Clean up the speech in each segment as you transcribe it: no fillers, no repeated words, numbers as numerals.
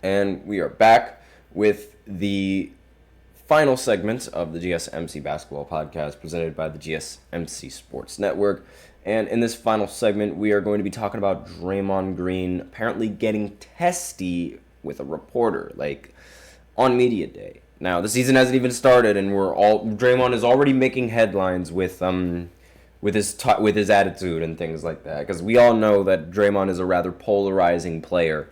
And we are back with the final segment of the GSMC Basketball Podcast presented by the GSMC Sports Network. And in this final segment, we are going to be talking about Draymond Green apparently getting testy with a reporter, like on media day. Now, the season hasn't even started, and Draymond is already making headlines with his attitude and things like that, because we all know that Draymond is a rather polarizing player,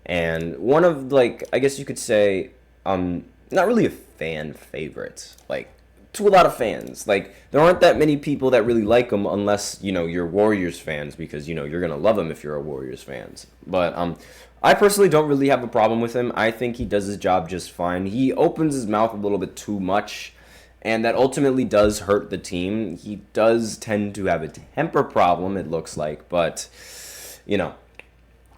and one of, like, I guess you could say, not really a fan favorite, like, to a lot of fans. Like, there aren't that many people that really like him unless, you're Warriors fans, because, you're going to love him if you're a Warriors fans. But, I personally don't really have a problem with him. I think he does his job just fine. He opens his mouth a little bit too much, and that ultimately does hurt the team. He does tend to have a temper problem, it looks like, but,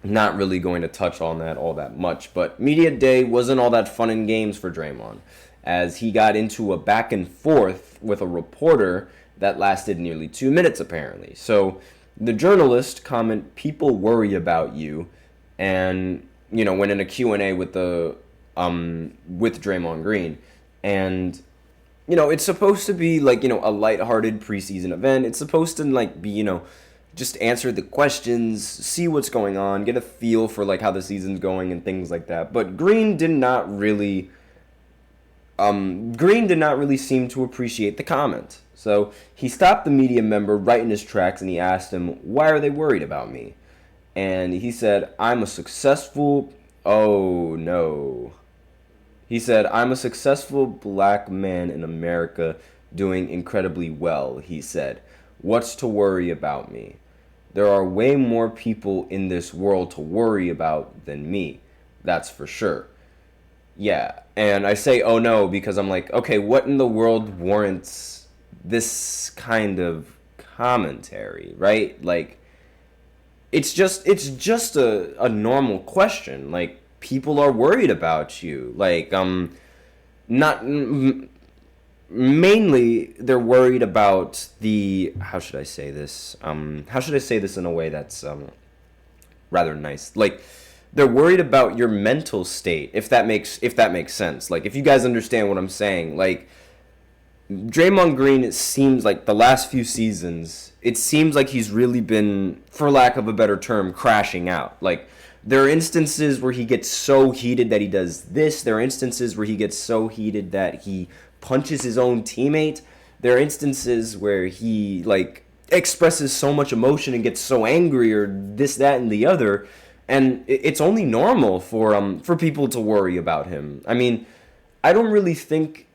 not really going to touch on that all that much. But media day wasn't all that fun and games for Draymond, as he got into a back and forth with a reporter that lasted nearly 2 minutes, apparently. So the journalist comment, "People worry about you," and, went in a Q&A with Draymond Green. And, it's supposed to be, like, a lighthearted preseason event. It's supposed to, like, be, just answer the questions, see what's going on, get a feel for, like, how the season's going and things like that. But Green did not really seem to appreciate the comment. So he stopped the media member right in his tracks, and he asked him, "Why are they worried about me?" And he said, "I'm a successful black man in America doing incredibly well," he said. "What's to worry about me? There are way more people in this world to worry about than me. That's for sure." Yeah, and I say "oh no" because I'm like, okay, what in the world warrants this kind of commentary, right? Like, it's just a normal question. Like, people are worried about you. Like, not mainly they're worried about the, how should I say this in a way that's rather nice. Like, they're worried about your mental state, if that makes sense. Like, if you guys understand what I'm saying. Like, Draymond Green, it seems like the last few seasons, it seems like he's really been, for lack of a better term, crashing out. Like, there are instances where he gets so heated that he does this. There are instances where he gets so heated that he punches his own teammate. There are instances where he, like, expresses so much emotion and gets so angry or this, that, and the other. And it's only normal for people to worry about him. I mean, I don't really think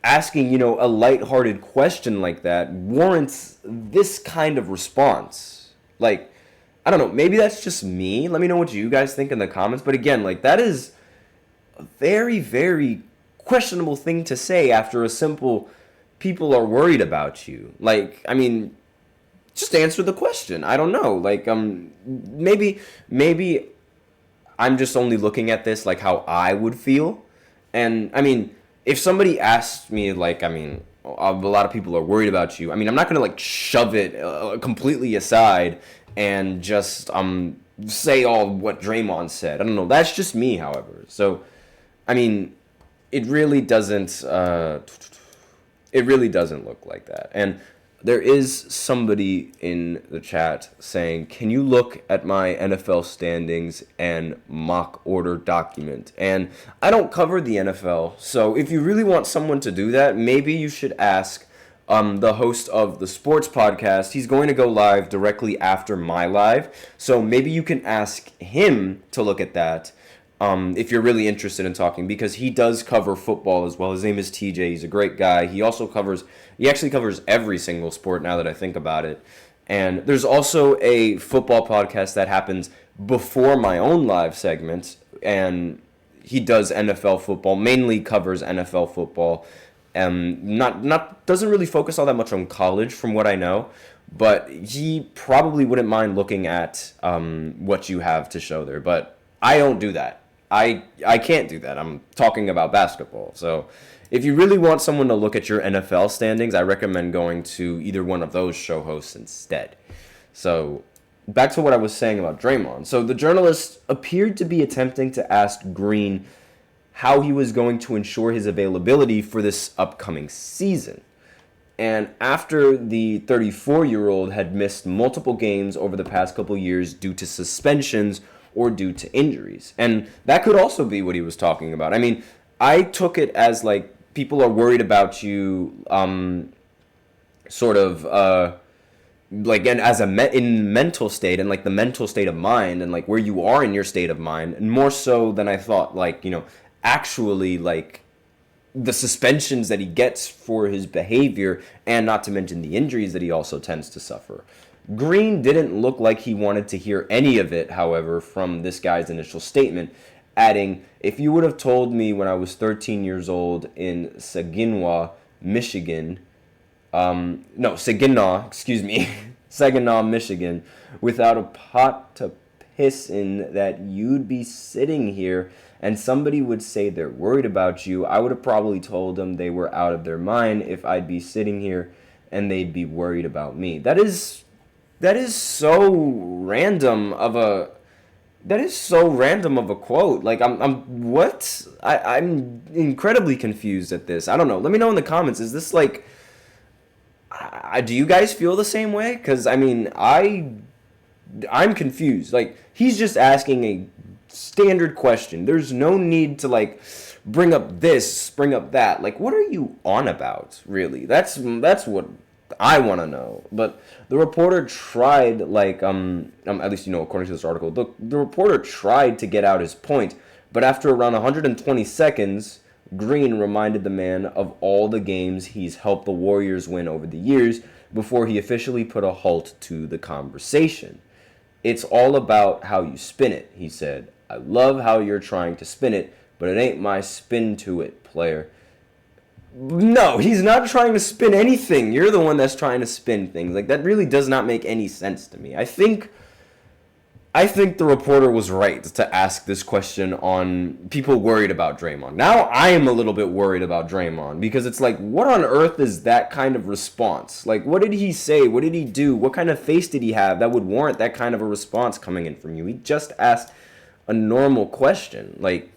asking, a lighthearted question like that warrants this kind of response. Like, I don't know, maybe that's just me. Let me know what you guys think in the comments. But again, like, that is a very, very questionable thing to say after a simple "people are worried about you." Like, I mean, just answer the question. I don't know. Like, maybe I'm just only looking at this like how I would feel. And, I mean, if somebody asked me, like, I mean, a lot of people are worried about you, I mean, I'm not going to, like, shove it completely aside and just say all what Draymond said. I don't know. That's just me, however. So, I mean, it really doesn't look like that. And there is somebody in the chat saying, "Can you look at my NFL standings and mock order document?" And I don't cover the NFL, so if you really want someone to do that, maybe you should ask the host of the sports podcast. He's going to go live directly after my live, so maybe you can ask him to look at that. If you're really interested in talking, because he does cover football as well. His name is TJ. He's a great guy. He actually covers every single sport now that I think about it. And there's also a football podcast that happens before my own live segment, and he does NFL football, mainly covers NFL football. Doesn't really focus all that much on college from what I know, but he probably wouldn't mind looking at what you have to show there. But I don't do that. I can't do that. I'm talking about basketball. So if you really want someone to look at your NFL standings, I recommend going to either one of those show hosts instead. So back to what I was saying about Draymond. So the journalist appeared to be attempting to ask Green how he was going to ensure his availability for this upcoming season. And after the 34-year-old had missed multiple games over the past couple years due to suspensions or due to injuries. And that could also be what he was talking about. I mean, I took it as like people are worried about you sort of like and as in mental state and like the mental state of mind and like where you are in your state of mind, and more so than I thought, like, you know, actually like the suspensions that he gets for his behavior, and not to mention the injuries that he also tends to suffer. Green didn't look like he wanted to hear any of it, however, from this guy's initial statement, adding, "If you would have told me when I was 13 years old in Saginaw, Michigan, Saginaw, Michigan, without a pot to piss in, that you'd be sitting here and somebody would say they're worried about you, I would have probably told them they were out of their mind if I'd be sitting here and they'd be worried about me." That is so random of a quote. Like I'm incredibly confused at this. I don't know. Let me know in the comments. Is this like do you guys feel the same way? Cuz I mean, I'm confused. Like, he's just asking a standard question. There's no need to like bring up this, bring up that. Like, what are you on about, really? That's what I want to know. But the reporter tried, like, at least, you know, according to this article, the reporter tried to get out his point, but after around 120 seconds, Green reminded the man of all the games he's helped the Warriors win over the years before he officially put a halt to the conversation. "It's all about how you spin it," he said. "I love how you're trying to spin it, but it ain't my spin to it, player." No, he's not trying to spin anything. You're the one that's trying to spin things. Like, that really does not make any sense to me. I think the reporter was right to ask this question on people worried about Draymond. Now I am a little bit worried about Draymond, because it's like, what on earth is that kind of response? Like, what did he say? What did he do? What kind of face did he have that would warrant that kind of a response coming in from you? He just asked a normal question. Like,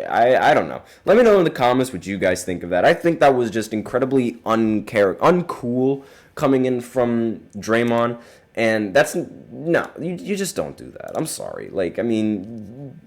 I don't know. Let me know in the comments what you guys think of that. I think that was just incredibly uncool coming in from Draymond. And that's, no, you just don't do that. I'm sorry. Like, I mean,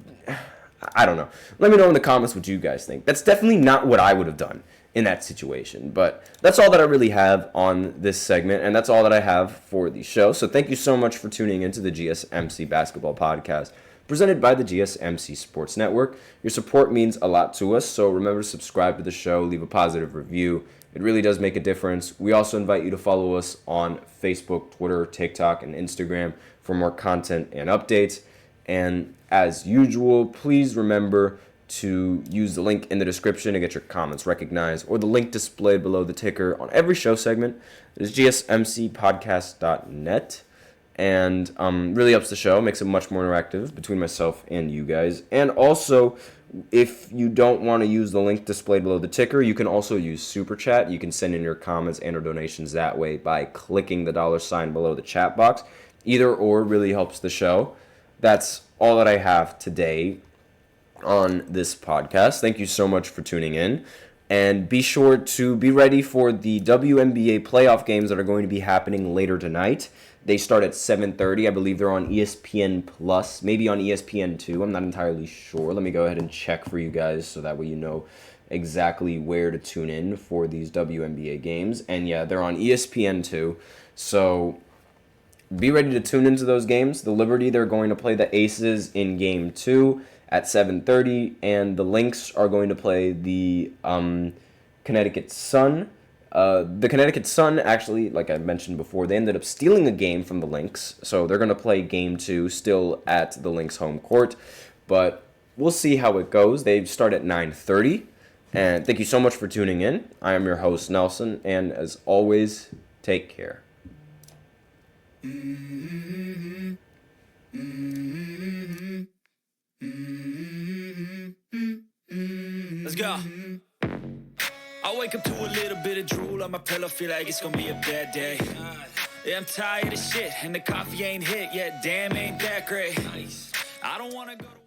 I don't know. Let me know in the comments what you guys think. That's definitely not what I would have done in that situation. But that's all that I really have on this segment, and that's all that I have for the show. So thank you so much for tuning into the GSMC Basketball Podcast, presented by the GSMC Sports Network. Your support means a lot to us, so remember to subscribe to the show, leave a positive review. It really does make a difference. We also invite you to follow us on Facebook, Twitter, TikTok, and Instagram for more content and updates. And as usual, please remember to use the link in the description to get your comments recognized, or the link displayed below the ticker on every show segment. It is gsmcpodcast.net. And really helps the show, makes it much more interactive between myself and you guys. And also, if you don't want to use the link displayed below the ticker, you can also use Super Chat. You can send in your comments and or donations that way by clicking the $ below the chat box. Either or really helps the show. That's all that I have today on this podcast. Thank you so much for tuning in. And be sure to be ready for the WNBA playoff games that are going to be happening later tonight. They start at 7:30. I believe they're on ESPN Plus, maybe on ESPN2. I'm not entirely sure. Let me go ahead and check for you guys so that way you know exactly where to tune in for these WNBA games. And yeah, they're on ESPN2. So be ready to tune into those games. The Liberty, they're going to play the Aces in Game 2 at 7:30. And the Lynx are going to play the Connecticut Sun. The Connecticut Sun, actually, like I mentioned before, they ended up stealing a game from the Lynx. So they're going to play Game 2 still at the Lynx home court. But we'll see how it goes. They start at 9:30. And thank you so much for tuning in. I am your host, Nelson. And as always, take care. Let's go. I wake up to a little bit of drool on my pillow, feel like it's gonna be a bad day. Yeah, I'm tired of shit, and the coffee ain't hit yet. Damn, ain't that great. I don't wanna go to